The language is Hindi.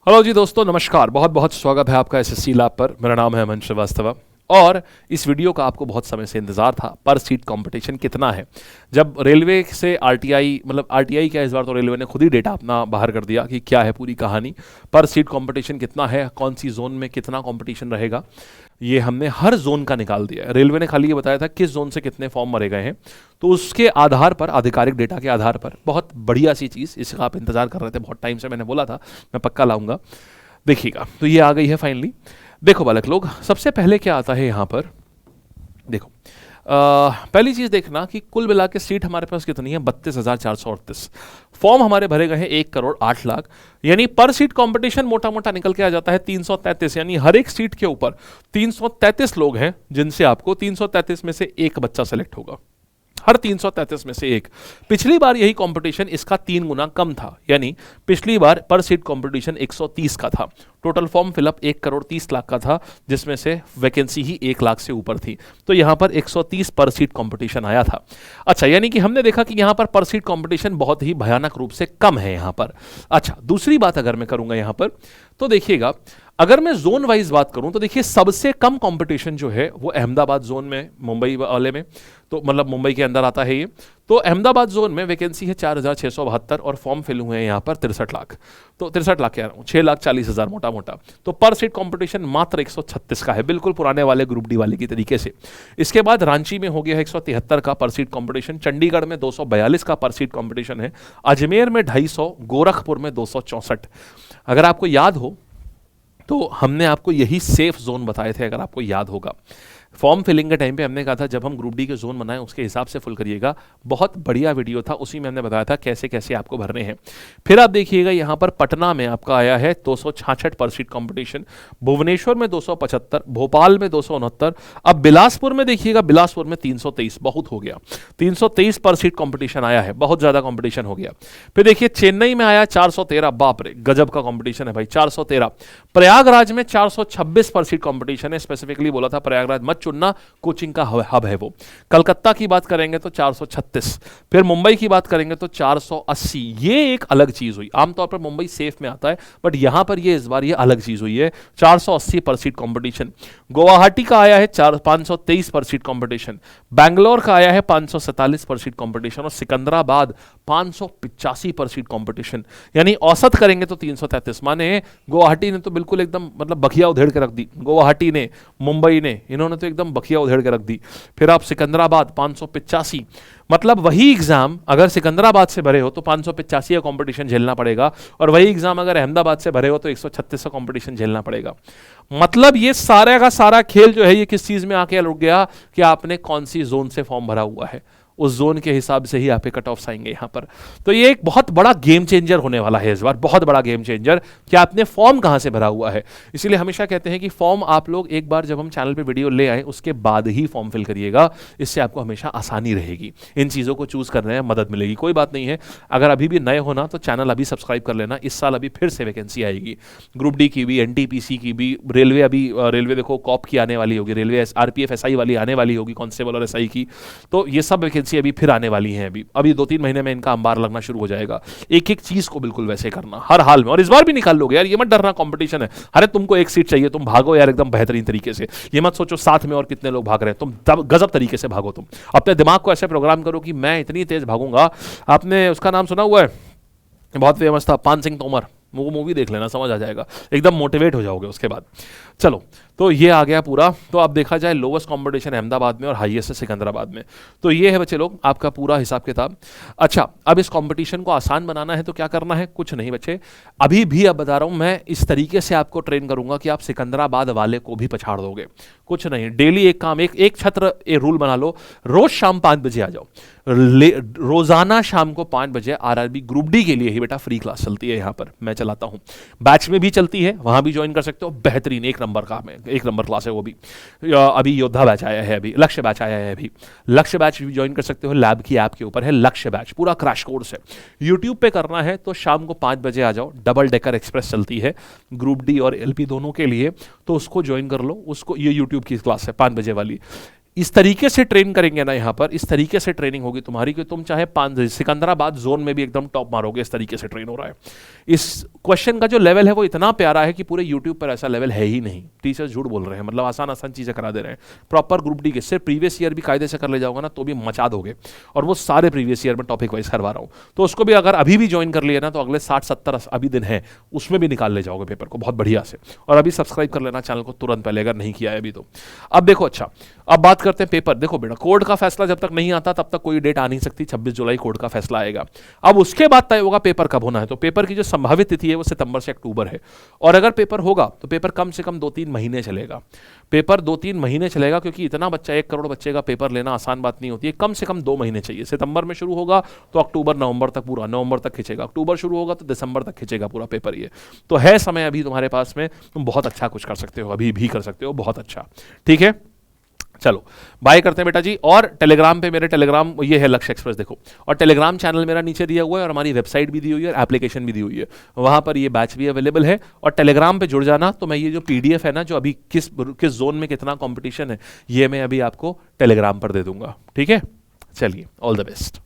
हेलो जी दोस्तों, नमस्कार। बहुत बहुत स्वागत है आपका एसएससी लैब पर। मेरा नाम है अमन श्रीवास्तव और इस वीडियो का आपको बहुत समय से इंतजार था। पर सीट कंपटीशन कितना है? जब रेलवे से आरटीआई, मतलब आरटीआई क्या, इस बार तो रेलवे ने खुद ही डेटा अपना बाहर कर दिया कि क्या है पूरी कहानी। पर सीट कंपटीशन कितना है, कौन सी जोन में कितना कंपटीशन रहेगा, ये हमने हर जोन का निकाल दिया है। रेलवे ने खाली ये बताया था किस जोन से कितने फॉर्म भरे गए हैं, तो उसके आधार पर, आधिकारिक डेटा के आधार पर, बहुत बढ़िया सी चीज़, इसका आप इंतजार कर रहे थे बहुत टाइम से, मैंने बोला था मैं पक्का लाऊंगा, देखिएगा। तो ये आ गई है फाइनली। देखो बालक लोग, सबसे पहले क्या आता है यहाँ पर, देखो पहली चीज देखना कि कुल मिला के सीट हमारे पास कितनी है, 32,438। फॉर्म हमारे भरे गए हैं 1,08,00,000, यानी पर सीट कंपटीशन मोटा मोटा निकल के आ जाता है 333। यानी हर एक सीट के ऊपर 333 लोग हैं, जिनसे आपको 333 में से एक बच्चा सेलेक्ट होगा, हर 333 में से एक। पिछली बार यही कंपटीशन इसका 3 गुना कम था, यानी पिछली बार पर सीट कंपटीशन 130 का था। टोटल फॉर्म फिलअप 1,30,00,000 का था, जिसमें से वैकेंसी ही 1,00,000 से ऊपर थी। तो यहां पर 130 पर सीट कंपटीशन आया था। अच्छा, यानी कि हमने देखा कि यहां पर सीट कंपटीशन बहुत ही भयानक रूप से कम है यहां पर। अच्छा, दूसरी बात अगर मैं करूंगा यहां पर, तो देखिएगा, अगर मैं जोन वाइज बात करूं तो देखिए सबसे कम कंपटीशन जो है वो अहमदाबाद जोन में, मुंबई वाले में, तो मतलब मुंबई के अंदर आता है ये। तो अहमदाबाद जोन में वैकेंसी है 4,672 और फॉर्म फिल हुए हैं यहाँ पर 63 लाख। तो 63 लाख कह रहा हूँ, 6,40,000 मोटा मोटा। तो पर सीट कंपटीशन मात्र 136 का है, बिल्कुल पुराने वाले ग्रुप डी वाले की तरीके से। इसके बाद रांची में हो गया है 173 का पर सीट कंपटीशन, चंडीगढ़ में 242 का पर सीट कंपटीशन है, अजमेर में 250, गोरखपुर में 264। अगर आपको याद हो तो हमने आपको यही सेफ जोन बताए थे, अगर आपको याद होगा। फॉर्म फिलिंग के टाइम पे हमने कहा था जब हम ग्रुप डी के जोन बनाएं उसके हिसाब से फुल करिएगा। बहुत बढ़िया वीडियो था, उसी में हमने बताया था कैसे कैसे आपको भरने हैं। फिर आप देखिएगा यहाँ पर पटना में आपका आया है 266 पर सीट कंपटीशन, भुवनेश्वर में 275, भोपाल में 269। अब बिलासपुर में देखिएगा, बिलासपुर में 323, बहुत हो गया, 323 पर सीट कंपटीशन आया है, बहुत ज्यादा कंपटीशन हो गया। फिर देखिए चेन्नई में आया 413, बाप रे गजब का कंपटीशन है भाई, 413। प्रयागराज में 426 पर सीट कंपटीशन है, स्पेसिफिकली बोला था प्रयागराज मत चुनना, कोचिंग का हब है वो। कलकत्ता की बात करेंगे तो 436। फिर मुंबई की बात करेंगे तो 480। ये एक अलग चीज हुई, आमतौर पर मुंबई सेफ में आता है, बट यहां पर ये इस बार ये अलग चीज हुई है, 480 पर सीट कंपटीशन। गुवाहाटी का आया है 523 पर सीट कंपटीशन, बैंगलोर का आया है 547 पर सीट कंपटीशन और सिकंदराबाद 585 पर सीट कंपटीशन। यानी औसत करेंगे तो 333। माने गुवाहाटी ने तो बिल्कुल एकदम मतलब बखिया उधेड़ के रख दी, गुवाहाटी ने, मुंबई ने, इन्होंने तो एकदम बखिया उधेड़ के रख दी। फिर आप सिकंदराबाद 585, मतलब वही एग्जाम अगर सिकंदराबाद से भरे हो तो 585 का कंपटीशन झेलना पड़ेगा, और वही एग्जाम अगर अहमदाबाद से भरे हो तो 136 का कंपटीशन झेलना पड़ेगा। मतलब ये सारा का सारा खेल जो है ये किस चीज में आके रुक गया कि आपने कौन सी जोन से फॉर्म भरा हुआ है, उस जोन के हिसाब से ही आपके कट ऑफ्स आएंगे यहाँ पर। तो ये एक बहुत बड़ा गेम चेंजर होने वाला है इस बार, बहुत बड़ा गेम चेंजर कि आपने फॉर्म कहाँ से भरा हुआ है। इसीलिए हमेशा कहते हैं कि फॉर्म आप लोग एक बार जब हम चैनल पे वीडियो ले आए उसके बाद ही फॉर्म फिल करिएगा, इससे आपको हमेशा आसानी रहेगी, इन चीज़ों को चूज करने में मदद मिलेगी। कोई बात नहीं है, अगर अभी भी नए होना तो चैनल अभी सब्सक्राइब कर लेना, इस साल अभी फिर से वैकेंसी आएगी, ग्रुप डी की भी, एनटीपीसी की भी, रेलवे अभी रेलवे देखो कॉप की आने वाली होगी, रेलवे आरपीएफ एसआई वाली आने वाली होगी, कांस्टेबल और एसआई की, तो ये सब वैकेंसी अभी फिर आने वाली हैं। अभी 2-3 महीने में इनका अंबार लगना शुरू हो जाएगा। एक एक चीज को बिल्कुल वैसे करना हर हाल में, और इस बार भी निकाल लोगे यार, ये मत डरना, कंपटीशन है। अरे तुमको एक सीट चाहिए, तुम भागो यार एकदम बेहतरीन तरीके से, ये मत सोचो साथ में और कितने लोग भाग रहे हैं, तुम गजब तरीके से भागो। तुम अपने दिमाग को ऐसे प्रोग्राम करो कि मैं इतनी तेज भागूंगा। आपने उसका नाम सुना हुआ है, बहुत फेमस था, पान सिंह तोमर, वो मूवी देख लेना, समझ आ जाएगा, एकदम मोटिवेट हो जाओगे उसके बाद। चलो, तो ये आ गया पूरा। तो अब देखा जाए लोवेस्ट कंपटीशन अहमदाबाद में और हाईएस्ट है सिकंदराबाद में। तो ये है बच्चे लोग आपका पूरा हिसाब किताब। अच्छा, अब इस कंपटीशन को आसान बनाना है तो क्या करना है, कुछ नहीं बच्चे, अभी भी अब बता रहा हूं मैं, इस तरीके से आपको ट्रेन करूंगा कि आप सिकंदराबाद वाले को भी पछाड़ दोगे। कुछ नहीं, डेली एक काम, एक छत्र, एक रूल बना लो, रोज शाम 5 बजे आ जाओ, रोजाना शाम को 5 बजे आरआरबी ग्रुप डी के लिए ही बेटा फ्री क्लास चलती है, यहाँ पर मैं चलाता हूँ, बैच में भी चलती है, वहां भी ज्वाइन कर सकते हो, बेहतरीन एक नंबर काम है, एक नंबर क्लास है वो भी। अभी योद्धा बैच आया है, अभी लक्ष्य बैच आया है, अभी लक्ष्य बैच भी ज्वाइन कर सकते हो, लैब की ऐप के ऊपर है लक्ष्य बैच, पूरा क्रैश कोर्स है। यूट्यूब पे करना है तो शाम को 5 बजे आ जाओ, डबल डेकर एक्सप्रेस चलती है ग्रुप डी और एलपी दोनों के लिए, तो उसको ज्वाइन कर लो, उसको, ये यूट्यूब की क्लास है 5 बजे वाली। इस तरीके से ट्रेन करेंगे ना यहाँ पर, इस तरीके से ट्रेनिंग होगी तुम्हारी कि तुम चाहे सिकंदराबाद जोन में भी एकदम टॉप मारोगे, इस तरीके से ट्रेन हो रहा है। इस क्वेश्चन का जो लेवल है वो इतना प्यारा है कि पूरे यूट्यूब पर ऐसा लेवल है ही नहीं। टीचर्स झूठ बोल रहे हैं, मतलब आसान आसान चीज़ें करा दे रहे हैं। प्रॉपर ग्रुप डी के सिर्फ प्रीवियस ईयर भी कायदे से कर ले जाओगे ना तो भी मचा दोगे, और वो सारे प्रीवियस ईयर में टॉपिक वाइज करवा रहा हूँ। तो उसको भी अगर अभी भी ज्वाइन कर लिया ना तो अगले 60-70 अभी दिन है, उसमें भी निकाल ले जाओगे पेपर को बहुत बढ़िया से। और अभी सब्सक्राइब कर लेना चैनल को तुरंत पहले, अगर नहीं किया है अभी तो। अब देखो, अच्छा अब बात करते हैं पेपर। देखो बेटा, कोर्ट का फैसला जब तक नहीं आता तब तक कोई डेट आ नहीं सकती। 26 जुलाई कोर्ट का फैसला आएगा। अब उसके बाद तय होगा पेपर कब होना है। तो पेपर की जो संभावित तिथि है वो सितंबर से अक्टूबर है। और अगर पेपर होगा तो पेपर कम से कम 2-3 महीने चलेगा। पेपर 2-3 महीने चलेगा, क्योंकि इतना बच्चा, 1 करोड़ बच्चे का पेपर लेना आसान बात नहीं होती है। कम से कम 2 महीने चाहिए। सितंबर में शुरू होगा तो अक्टूबर नवंबर तक, पूरा नवंबर तक खींचेगा। अक्टूबर शुरू होगा तो दिसंबर तक खींचेगा पूरा पेपर। ये तो है समय अभी तुम्हारे पास में, तुम बहुत अच्छा कुछ कर सकते हो, अभी भी कर सकते हो बहुत अच्छा। ठीक है, चलो बाय करते हैं बेटा जी। और टेलीग्राम पे मेरे टेलीग्राम ये है लक्ष्य एक्सप्रेस, देखो, और टेलीग्राम चैनल मेरा नीचे दिया हुआ है, और हमारी वेबसाइट भी दी हुई है, और एप्लीकेशन भी दी हुई है। वहां पर ये बैच भी अवेलेबल है। और टेलीग्राम पे जुड़ जाना तो मैं ये जो पीडीएफ है ना, जो अभी किस जोन में कितना कॉम्पिटिशन है, ये मैं अभी आपको टेलीग्राम पर दे दूंगा। ठीक है, चलिए, ऑल द बेस्ट।